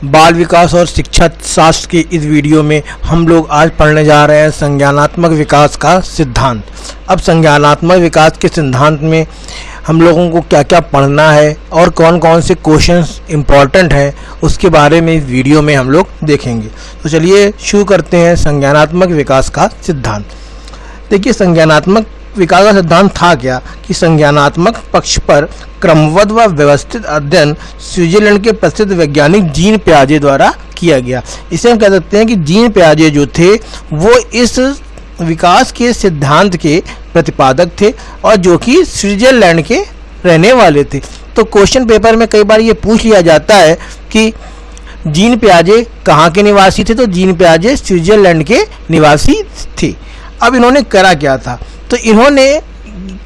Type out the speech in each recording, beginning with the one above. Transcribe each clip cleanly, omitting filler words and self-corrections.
बाल विकास और शिक्षा शास्त्र के इस वीडियो में हम लोग आज पढ़ने जा रहे हैं संज्ञानात्मक विकास का सिद्धांत। अब संज्ञानात्मक विकास के सिद्धांत में हम लोगों को क्या क्या पढ़ना है और कौन कौन से क्वेश्चंस इम्पॉर्टेंट हैं उसके बारे में इस वीडियो में हम लोग देखेंगे। तो चलिए शुरू करते हैं संज्ञानात्मक विकास का सिद्धांत। देखिए, संज्ञानात्मक विकास का सिद्धांत था क्या कि संज्ञानात्मक पक्ष पर क्रमबद्ध व व्यवस्थित अध्ययन स्विट्जरलैंड के प्रसिद्ध वैज्ञानिक जीन पियाजे द्वारा किया गया। इसे हम कह सकते हैं कि जीन पियाजे जो थे वो इस विकास के सिद्धांत के प्रतिपादक थे और जो कि स्विट्जरलैंड के रहने वाले थे। तो क्वेश्चन पेपर में कई बार ये पूछ लिया जाता है कि जीन पियाजे कहाँ के निवासी थे, तो जीन पियाजे स्विट्जरलैंड के निवासी थे। अब इन्होंने करा क्या था, तो इन्होंने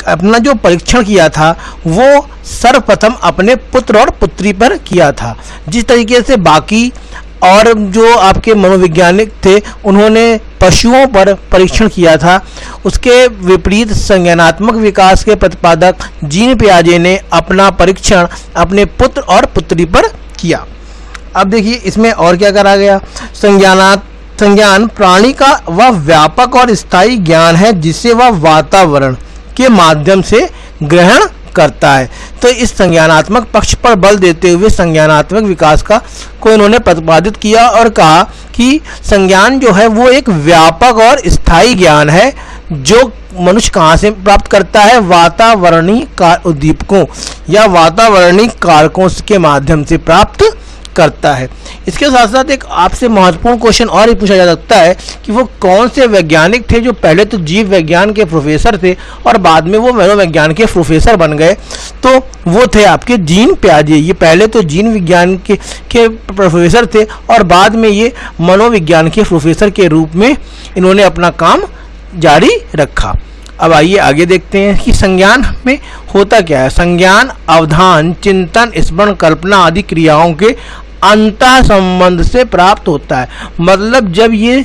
अपना जो परीक्षण किया था वो सर्वप्रथम अपने पुत्र और पुत्री पर किया था। जिस तरीके से बाकी और जो आपके मनोवैज्ञानिक थे उन्होंने पशुओं पर परीक्षण किया था, उसके विपरीत संज्ञानात्मक विकास के प्रतिपादक जीन पियाजे ने अपना परीक्षण अपने पुत्र और पुत्री पर किया। अब देखिए इसमें और क्या करा गया। संज्ञान प्राणी का वह व्यापक और स्थायी ज्ञान है जिसे वह वातावरण के माध्यम से ग्रहण करता है। तो इस संज्ञानात्मक पक्ष पर बल देते हुए संज्ञानात्मक विकास को इन्होंने प्रतिपादित किया और कहा कि संज्ञान जो है वो एक व्यापक और स्थायी ज्ञान है जो मनुष्य कहाँ से प्राप्त करता है, वातावरणीय उद्दीपकों या वातावरणीय कारकों के माध्यम से प्राप्त करता है। इसके साथ साथ एक आपसे महत्वपूर्ण क्वेश्चन और ही पूछा जा सकता है कि वो कौन से वैज्ञानिक थे जो पहले तो जीव विज्ञान के प्रोफेसर थे और बाद में वो मनोविज्ञान के प्रोफेसर बन गए। तो वो थे आपके जीन पियाजे। ये पहले तो जीन विज्ञान के प्रोफेसर थे और बाद में ये मनोविज्ञान के प्रोफेसर के रूप में इन्होंने अपना काम जारी रखा। अब आइए आगे देखते हैं कि संज्ञान में होता क्या है। संज्ञान अवधान, चिंतन, स्मरण, कल्पना आदि क्रियाओं के अंतः संबंध से प्राप्त होता है। मतलब जब ये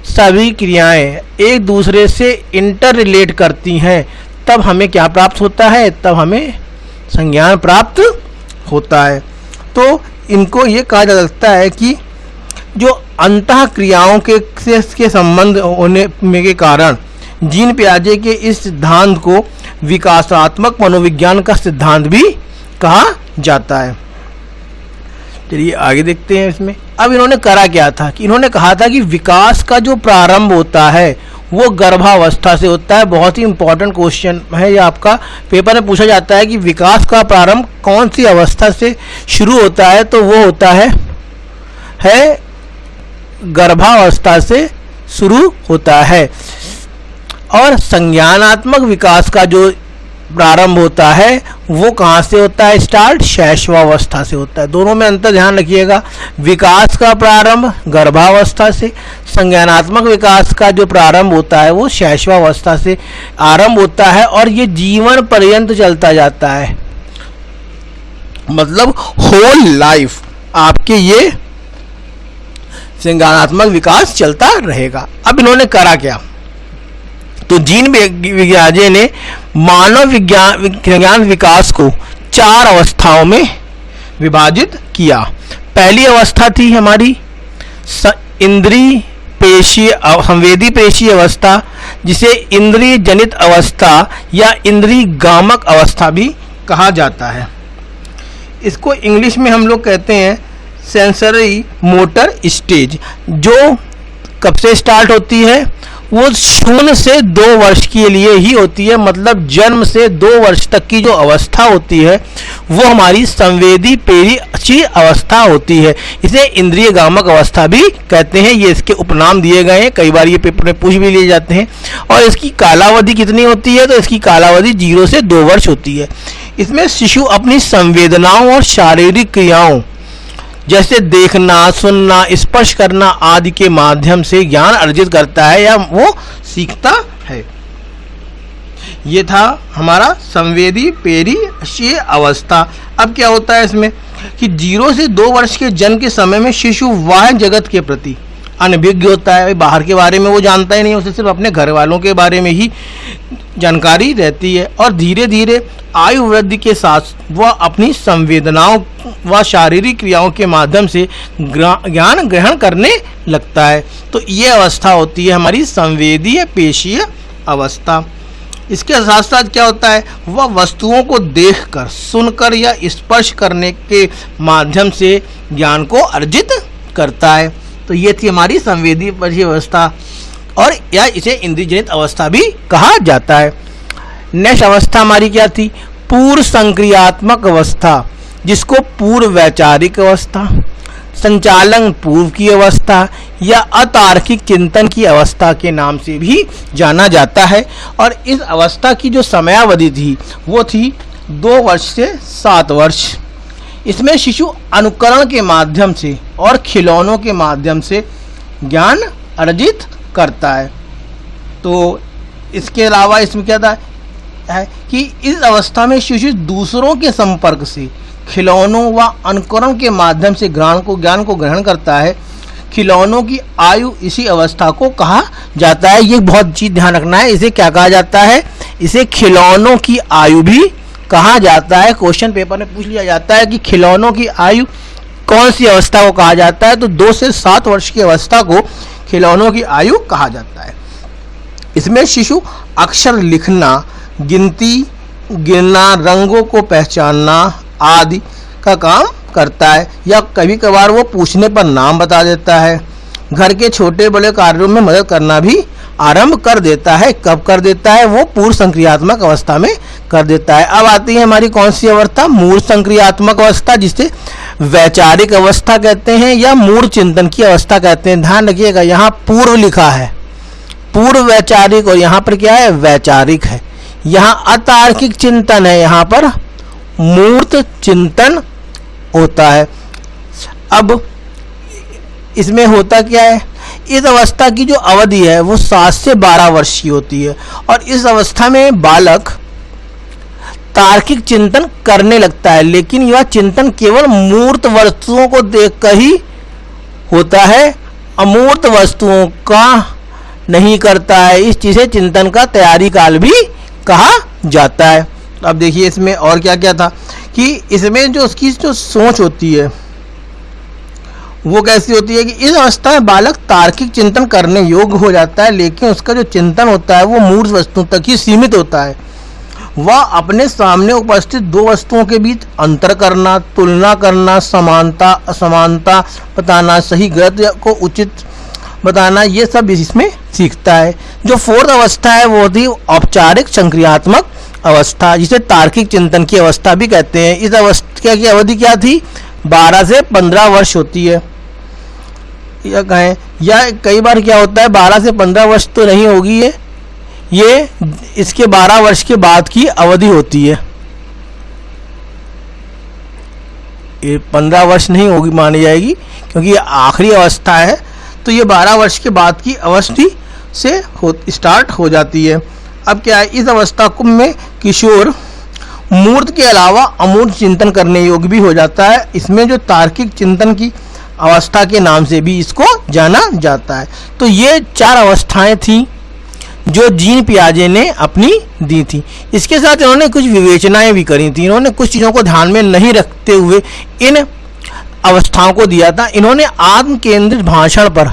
सभी क्रियाएं एक दूसरे से इंटर रिलेट करती हैं तब हमें क्या प्राप्त होता है, तब हमें संज्ञान प्राप्त होता है। तो इनको ये कहा जा सकता है कि जो अंतः क्रियाओं के संबंध होने के कारण जीन पियाजे के इस सिद्धांत को विकासात्मक मनोविज्ञान का सिद्धांत भी कहा जाता है। चलिए आगे देखते हैं इसमें। अब इन्होंने करा क्या था कि इन्होंने कहा था कि विकास का जो प्रारंभ होता है वो गर्भावस्था से होता है। बहुत ही इंपॉर्टेंट क्वेश्चन है, ये आपका पेपर में पूछा जाता है कि विकास का प्रारंभ कौन सी अवस्था से शुरू होता है, तो वो होता है गर्भावस्था से शुरू होता है। और संज्ञानात्मक विकास का जो प्रारंभ होता है वो कहाँ से होता है, स्टार्ट शैशवावस्था से होता है। दोनों में अंतर ध्यान रखिएगा। विकास का प्रारंभ गर्भावस्था से, संज्ञानात्मक विकास का जो प्रारंभ होता है वो शैशवावस्था से आरंभ होता है और ये जीवन पर्यंत चलता जाता है। मतलब होल लाइफ आपके ये संज्ञानात्मक विकास चलता रहेगा। अब इन्होंने करा क्या, तो जीन पियाजे ने मानव विज्ञान विकास को 4 अवस्थाओं में विभाजित किया। पहली अवस्था थी हमारी इंद्रिय पेशीय संवेदी पेशीय अवस्था, जिसे इंद्रिय जनित अवस्था या इंद्रिय गामक अवस्था भी कहा जाता है। इसको इंग्लिश में हम लोग कहते हैं सेंसरी मोटर स्टेज, जो कब से स्टार्ट होती है, वो 0 से 2 वर्ष के लिए ही होती है। मतलब जन्म से 2 वर्ष तक की जो अवस्था होती है वो हमारी संवेदी पेशीय अवस्था होती है। इसे इंद्रिय गामक अवस्था भी कहते हैं। ये इसके उपनाम दिए गए हैं, कई बार ये पेपर में पूछ भी लिए जाते हैं। और इसकी कालावधि कितनी होती है, तो इसकी कालावधि 0 से 2 वर्ष होती है। इसमें शिशु अपनी संवेदनाओं और शारीरिक क्रियाओं जैसे देखना, सुनना, स्पर्श करना आदि के माध्यम से ज्ञान अर्जित करता है या वो सीखता है। ये था हमारा संवेदी पेशीय अवस्था। अब क्या होता है इसमें कि 0 से 2 वर्ष के जन्म के समय में शिशु बाह्य जगत के प्रति अनभिज्ञ होता है। बाहर के बारे में वो जानता ही नहीं, उसे सिर्फ अपने घर वालों के बारे में ही जानकारी रहती है और धीरे धीरे आयु वृद्धि के साथ वह अपनी संवेदनाओं व शारीरिक क्रियाओं के माध्यम से ज्ञान ग्रहण करने लगता है। तो ये अवस्था होती है हमारी संवेदीय पेशीय अवस्था। इसके साथ साथ क्या होता है, वह वस्तुओं को देखकर, सुनकर या स्पर्श करने के माध्यम से ज्ञान को अर्जित करता है। तो ये थी हमारी संवेदी पेशीय अवस्था, और या इसे इंद्रियजनित अवस्था भी कहा जाता है। नेक्स्ट अवस्था हमारी क्या थी, पूर्व संक्रियात्मक अवस्था, जिसको पूर्व वैचारिक अवस्था, संचालन पूर्व की अवस्था या अतार्किक चिंतन की अवस्था के नाम से भी जाना जाता है। और इस अवस्था की जो समयावधि थी वो थी 2 वर्ष से 7 वर्ष। इसमें शिशु अनुकरण के माध्यम से और खिलौनों के माध्यम से ज्ञान अर्जित करता है। तो इसके अलावा इसमें क्या था है कि इस अवस्था में शिशु दूसरों के संपर्क से, खिलौनों व अनुकरण के माध्यम से ज्ञान को ग्रहण करता है। खिलौनों की आयु इसी अवस्था को कहा जाता है। ये बहुत चीज ध्यान रखना है, इसे क्या कहा जाता है, इसे खिलौनों की आयु भी कहा जाता है। क्वेश्चन पेपर में पूछ लिया जाता है कि खिलौनों की आयु कौन सी अवस्था को कहा जाता है, तो 2 से 7 वर्ष की अवस्था को खिलौनों की आयु कहा जाता है। इसमें शिशु अक्षर लिखना, गिनती, गिनना, रंगों को पहचानना आदि का काम करता है, या कभी कभार वो पूछने पर नाम बता देता है। घर के छोटे बड़े कार्यों में मदद करना भी आरंभ कर देता है। कब कर देता है, वो पूर्व संक्रियात्मक अवस्था में कर देता है। अब आती है हमारी कौन सी अवस्था, मूल संक्रियात्मक अवस्था, जिसे वैचारिक अवस्था कहते हैं या मूल चिंतन की अवस्था कहते हैं। ध्यान रखिएगा, यहाँ पूर्व लिखा है, पूर्व वैचारिक, और यहाँ पर क्या है, वैचारिक है। यहाँ अतार्किक चिंतन है, यहाँ पर मूर्त चिंतन होता है। अब इसमें होता क्या है, इस अवस्था की जो अवधि है वो 7 से 12 वर्ष की होती है, और इस अवस्था में बालक तार्किक चिंतन करने लगता है, लेकिन यह चिंतन केवल मूर्त वस्तुओं को देखकर ही होता है, अमूर्त वस्तुओं का नहीं करता है। इस चीज़ से चिंतन का तैयारी काल भी कहा जाता है। अब देखिए इसमें और क्या क्या था कि इसमें जो उसकी जो सोच होती है वो कैसी होती है कि इस अवस्था में बालक तार्किक चिंतन करने योग्य हो जाता है, लेकिन उसका जो चिंतन होता है वो मूर्त वस्तुओं तक ही सीमित होता है। वह अपने सामने उपस्थित 2 वस्तुओं के बीच अंतर करना, तुलना करना, समानता असमानता बताना, सही गलत को उचित बताना, ये सब इसमें सीखता है। जो 4th अवस्था है वो थी औपचारिक संक्रियात्मक अवस्था, जिसे तार्किक चिंतन की अवस्था भी कहते हैं। इस अवस्था की अवधि क्या थी, 12 से 15 वर्ष होती है, या कहें, या कई बार क्या होता है 12 से 15 वर्ष तो नहीं होगी, ये इसके 12 वर्ष के बाद की अवधि होती है। ये 15 वर्ष नहीं होगी मानी जाएगी, क्योंकि ये आखिरी अवस्था है, तो ये 12 वर्ष के बाद की अवस्थी से स्टार्ट हो जाती है। अब क्या है, इस अवस्था में किशोर मूर्त के अलावा अमूर्त चिंतन करने योग्य भी हो जाता है। इसमें जो तार्किक चिंतन की अवस्था के नाम से भी इसको जाना जाता है। तो ये 4 अवस्थाएं थी जो जीन पियाजे ने अपनी दी थी। इसके साथ इन्होंने कुछ विवेचनाएं भी करी थी। इन्होंने कुछ चीज़ों को ध्यान में नहीं रखते हुए इन अवस्थाओं को दिया था। इन्होंने आत्म केंद्रित भाषण पर,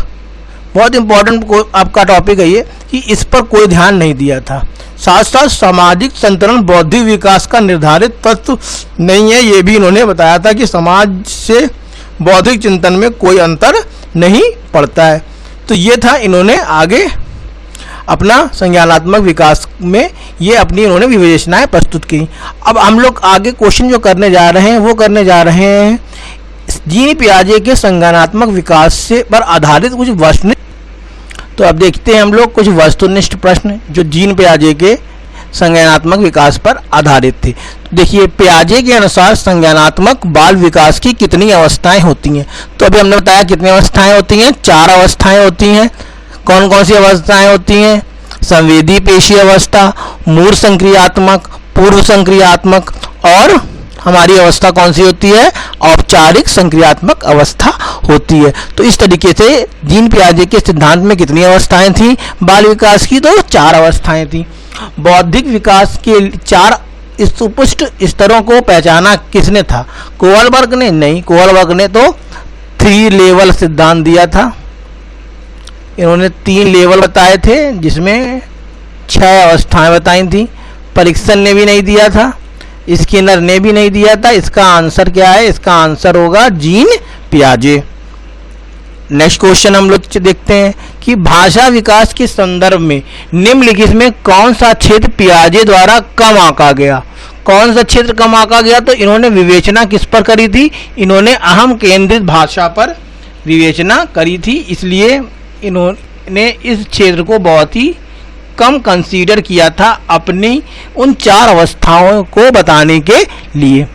बहुत इंपॉर्टेंट आपका टॉपिक है ये, कि इस पर कोई ध्यान नहीं दिया था। साथ साथ सामाजिक संतरण बौद्धिक विकास का निर्धारित तत्व नहीं है, ये भी इन्होंने बताया था कि समाज से बौद्धिक चिंतन में कोई अंतर नहीं पड़ता है। तो ये था, इन्होंने आगे अपना संज्ञानात्मक विकास में ये अपनी इन्होंने विवेचनाएं प्रस्तुत की। अब हम लोग आगे क्वेश्चन जो करने जा रहे हैं वो करने जा रहे हैं जीन पियाजे के संज्ञानात्मक विकास से पर आधारित कुछ वस्तुनिष्ठ। तो अब देखते हैं हम लोग कुछ वस्तुनिष्ठ प्रश्न जो जीन पियाजे के संज्ञानात्मक विकास पर आधारित थे। देखिए, पियाजे के अनुसार संज्ञानात्मक बाल विकास की कितनी अवस्थाएं होती हैं। तो अभी हमने बताया कितनी अवस्थाएं होती हैं, 4 अवस्थाएं होती हैं। कौन कौन सी अवस्थाएं होती हैं, संवेदी पेशी अवस्था, मूल संक्रियात्मक, पूर्व संक्रियात्मक, और हमारी अवस्था कौन सी होती है, औपचारिक संक्रियात्मक अवस्था होती है। तो इस तरीके से जीन पियाजे के सिद्धांत में कितनी अवस्थाएं थी बाल विकास की, तो 4 अवस्थाएं थी। बौद्धिक विकास के 4 सुपुष्ट स्तरों को पहचाना किसने था? कोवलबर्ग ने? नहीं, कोवलबर्ग ने तो 3 लेवल सिद्धांत दिया था। इन्होंने 3 लेवल बताए थे जिसमें 6 अवस्थाएं बताई थी। परीक्षण ने भी नहीं दिया था, स्किनर ने भी नहीं दिया था। इसका आंसर क्या है? इसका आंसर होगा जीन पियाजे। नेक्स्ट क्वेश्चन हम लोग देखते हैं कि भाषा विकास के संदर्भ में निम्नलिखित में कौन सा क्षेत्र पियाजे द्वारा कम आंका गया? कौन सा क्षेत्र कम आंका गया? तो इन्होंने विवेचना किस पर करी थी? इन्होंने अहम केंद्रित भाषा पर विवेचना करी थी, इसलिए इन्होंने इस क्षेत्र को बहुत ही कम कंसीडर किया था अपनी उन 4 अवस्थाओं को बताने के लिए।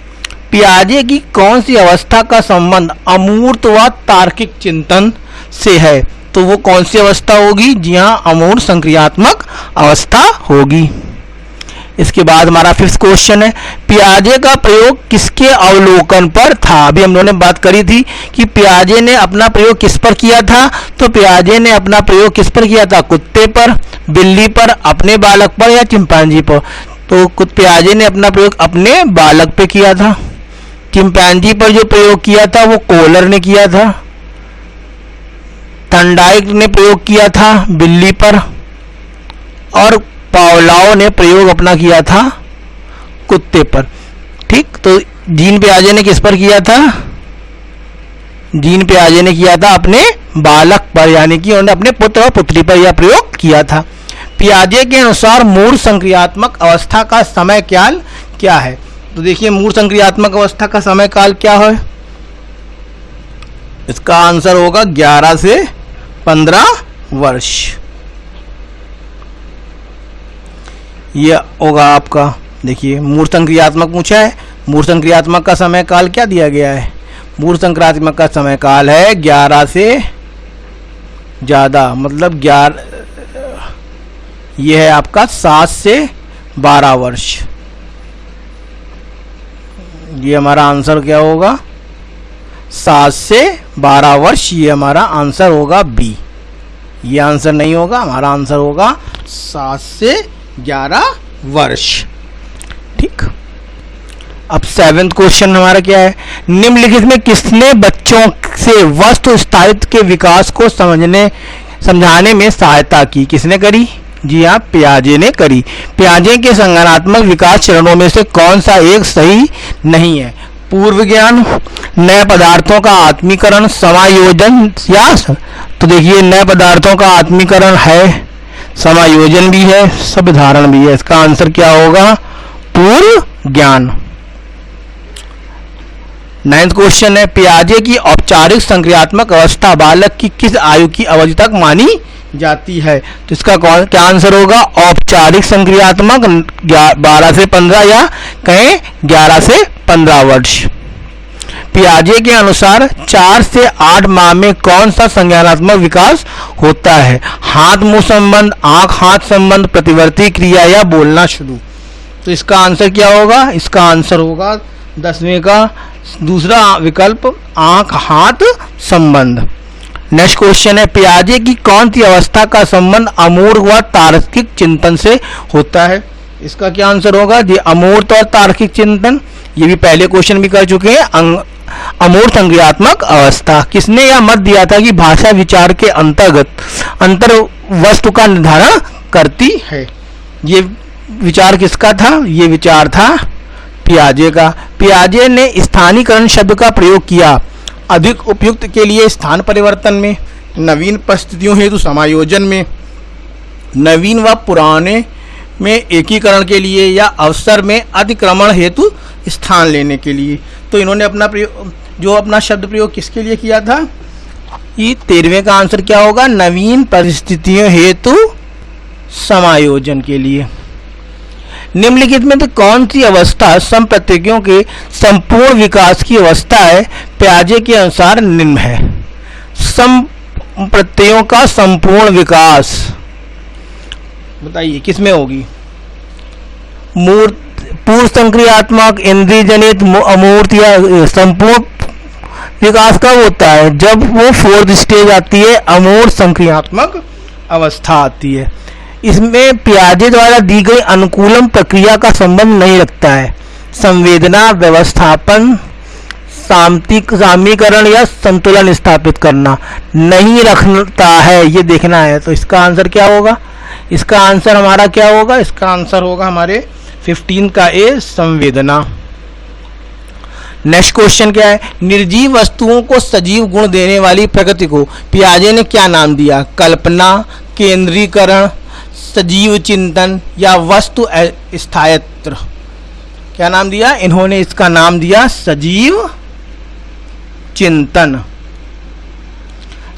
पियाजे की कौन सी अवस्था का संबंध अमूर्त व तार्किक चिंतन से है? तो वो कौन सी अवस्था होगी? जी हाँ, अमूर्त संक्रियात्मक अवस्था होगी। इसके बाद हमारा 5th क्वेश्चन है, पियाजे का प्रयोग किसके अवलोकन पर था? अभी हम लोगों ने बात करी थी कि पियाजे ने अपना प्रयोग किस पर किया था? तो पियाजे ने अपना प्रयोग किस पर किया था? कुत्ते पर, बिल्ली पर, अपने बालक पर या चिंपांजी पर? तो पियाजे ने अपना प्रयोग अपने बालक पे किया था। चिंपांजी पर जो प्रयोग किया था वो कोहलर ने किया था। थर्नडाइक ने प्रयोग किया था बिल्ली पर, और पावलोव ने प्रयोग अपना किया था कुत्ते पर। ठीक, तो जीन पियाजे ने किस पर किया था? जीन पियाजे ने किया था अपने बालक पर, यानी कि उन्होंने अपने पुत्र और पुत्री पर यह प्रयोग किया था। पियाजे के अनुसार मूल संक्रियात्मक अवस्था का समय काल क्या है? तो देखिए, मूल संक्रियात्मक अवस्था का समय काल क्या है? इसका आंसर होगा 11 से 15 वर्ष। यह होगा आपका, देखिए मूल संक्रियात्मक पूछा है, मूल संक्रियात्मक का समय काल क्या दिया गया है? मूल संक्रियात्मक का समय काल है 11 से ज़्यादा, मतलब 11, यह है आपका 7 से 12 वर्ष। ये हमारा आंसर क्या होगा? 7 से 12 वर्ष, ये हमारा आंसर होगा बी। ये आंसर नहीं होगा, हमारा आंसर होगा 7 से 11 वर्ष। ठीक, अब 7th क्वेश्चन हमारा क्या है? निम्नलिखित में किसने बच्चों से वस्तु स्थायित्व के विकास को समझाने में सहायता की? किसने करी? जी हाँ, पियाजे ने करी। पियाजे के संज्ञानात्मक विकास चरणों में से कौन सा एक सही नहीं है? पूर्व ज्ञान, नए पदार्थों का आत्मीकरण, समायोजन या? तो देखिए, नए पदार्थों का आत्मीकरण है, समायोजन भी है, संधारण भी है। इसका आंसर क्या होगा? पूर्व ज्ञान। 9th क्वेश्चन है, पियाजे की औपचारिक संक्रियात्मक अवस्था बालक की किस आयु की अवधि तक मानी जाती है? तो इसका क्या आंसर होगा? औपचारिक संक्रियात्मक 12 से 15 या कहें 11 से 15 वर्ष। पियाजे के अनुसार 4 से 8 माह में कौन सा संज्ञानात्मक विकास होता है? हाथ मुंह संबंध, आंख हाथ संबंध, प्रतिवर्ती क्रिया या बोलना शुरू? तो इसका आंसर क्या होगा? इसका आंसर होगा 10वें का दूसरा विकल्प, आंख हाथ संबंध। नेक्स्ट क्वेश्चन है, पियाजे की कौन सी अवस्था का संबंध अमूर्त व तार्किक चिंतन से होता है? इसका क्या आंसर होगा? ये अमूर्त और तार्किक चिंतन, ये भी पहले क्वेश्चन भी कर चुके हैं। अमूर्त संक्रियात्मक अवस्था, किसने यह मत दिया था कि भाषा विचार के अंतर्गत अंतर वस्तु का निर्धारण करती है? ये विचार किसका था? ये विचार था पियाजे का। पियाजे ने स्थानीकरण शब्द का प्रयोग किया अधिक उपयुक्त के लिए स्थान परिवर्तन में, नवीन परिस्थितियों हेतु समायोजन में, नवीन व पुराने में एकीकरण के लिए या अवसर में अतिक्रमण हेतु स्थान लेने के लिए। तो इन्होंने अपना प्रयोग, जो अपना शब्द प्रयोग किसके लिए किया था? ये 13वें का आंसर क्या होगा? नवीन परिस्थितियों हेतु समायोजन के लिए। निम्नलिखित में तो कौन सी अवस्था संप्रत्ययों के संपूर्ण विकास की अवस्था है? पियाजे के अनुसार निम्न है। संप्रत्ययों का संपूर्ण विकास बताइए किसमें होगी? पूर्व संक्रियात्मक, इंद्रिय जनित, अमूर्त या संपूर्ण विकास कब होता है? जब वो 4th स्टेज आती है, अमूर्त संक्रियात्मक अवस्था आती है। इसमें पियाजे द्वारा दी गई अनुकूलम प्रक्रिया का संबंध नहीं रखता है। संवेदना, व्यवस्थापन, सामीकरण या संतुलन स्थापित करना नहीं रखता है, ये देखना है। तो इसका आंसर क्या होगा? इसका आंसर हमारा क्या होगा? इसका आंसर होगा हमारे 15 का ए, संवेदना। नेक्स्ट क्वेश्चन क्या है? निर्जीव वस्तुओं को सजीव गुण देने वाली प्रकृति को पियाजे ने क्या नाम दिया? कल्पना, केंद्रीकरण, सजीव चिंतन या वस्तु स्थायित्व। क्या नाम दिया इन्होंने? इसका नाम दिया सजीव चिंतन।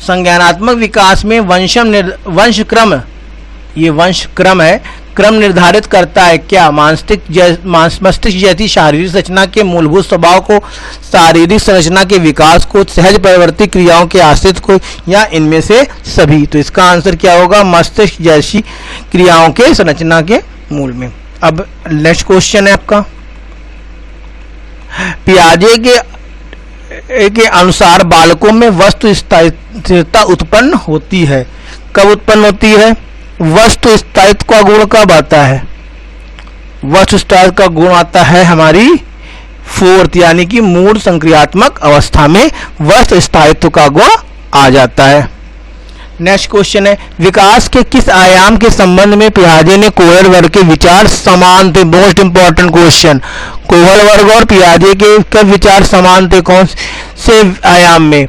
संज्ञानात्मक विकास में वंश क्रम, ये वंश क्रम है, क्रम निर्धारित करता है क्या? मस्तिष्क जैसी शारीरिक संरचना के मूलभूत स्वभाव को, शारीरिक संरचना के विकास को, सहज परिवर्ती क्रियाओं के आश्रित को, या इनमें से सभी। तो इसका आंसर क्या होगा? मस्तिष्क जैसी क्रियाओं के संरचना के मूल में। अब नेक्स्ट क्वेश्चन है आपका, पियाजे के अनुसार बालकों में वस्तु स्थिरता उत्पन्न होती है। कब उत्पन्न होती है? वस्तु स्थायित्व का गुण कब आता है? वस्तु स्थायित्व का गुण आता है हमारी 4th यानी कि मूल संक्रियात्मक अवस्था में वस्तु स्थायित्व का गुण आ जाता है। नेक्स्ट क्वेश्चन है, विकास के किस आयाम के संबंध में पियाजे ने कोहल वर्ग के विचार समान थे? मोस्ट इंपॉर्टेंट क्वेश्चन, कोहल वर्ग और पियाजे के विचार समान थे कौन से आयाम में?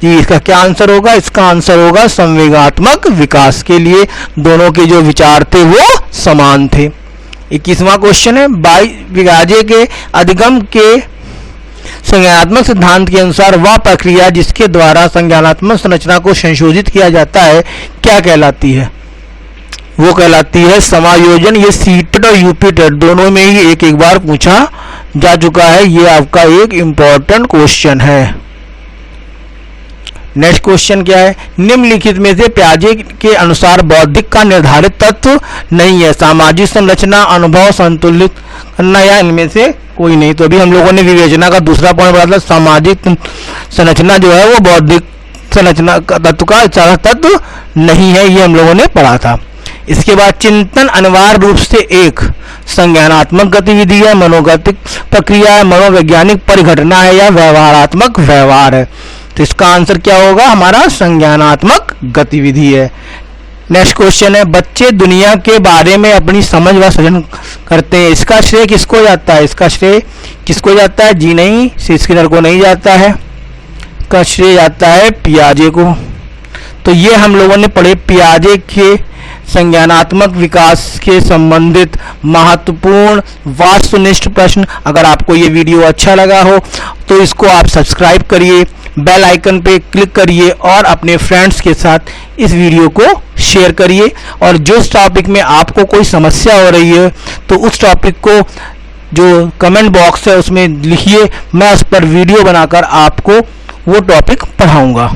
जी इसका क्या आंसर होगा? इसका आंसर होगा संवेगात्मक विकास के लिए दोनों के जो विचार थे वो समान थे। 21वां क्वेश्चन है, पियाजे के अधिगम के संज्ञानात्मक सिद्धांत के अनुसार वह प्रक्रिया जिसके द्वारा संज्ञानात्मक संरचना को संशोधित किया जाता है क्या कहलाती है? वो कहलाती है समायोजन। ये सीटेड और यूपीटेड दोनों में ही एक बार पूछा जा चुका है, ये आपका एक इंपॉर्टेंट क्वेश्चन है। नेक्स्ट क्वेश्चन क्या है? निम्नलिखित में से पियाजे के अनुसार बौद्धिक का निर्धारित तत्व नहीं है? सामाजिक संरचना, अनुभव, संतुलित करना या इनमें से कोई नहीं। तो अभी हम लोगों ने विवेचना का दूसरा पॉइंट पढ़ा था, सामाजिक संरचना जो है वो बौद्धिक संरचना का तत्व का तत्व नहीं है, ये हम लोगों ने पढ़ा था। इसके बाद चिंतन अनिवार्य रूप से एक संज्ञानात्मक गतिविधि है, मनोगतिक प्रक्रिया है, मनोवैज्ञानिक परिघटना है या व्यवहारात्मक व्यवहार है? तो इसका आंसर क्या होगा? हमारा संज्ञानात्मक गतिविधि है। नेक्स्ट क्वेश्चन है, बच्चे दुनिया के बारे में अपनी समझ व सृजन करते हैं, इसका श्रेय किसको जाता है? इसका श्रेय किसको जाता है? जी नहीं, स्किनर को नहीं जाता है, इसका श्रेय जाता है पियाजे को। तो ये हम लोगों ने पढ़े पियाजे के संज्ञानात्मक विकास के संबंधित महत्वपूर्ण वास्तुनिष्ठ प्रश्न। अगर आपको ये वीडियो अच्छा लगा हो तो इसको आप सब्सक्राइब करिए, बेल आइकन पे क्लिक करिए और अपने फ्रेंड्स के साथ इस वीडियो को शेयर करिए। और जो टॉपिक में आपको कोई समस्या हो रही है तो उस टॉपिक को जो कमेंट बॉक्स है उसमें लिखिए, मैं उस पर वीडियो बनाकर आपको वो टॉपिक पढ़ाऊंगा।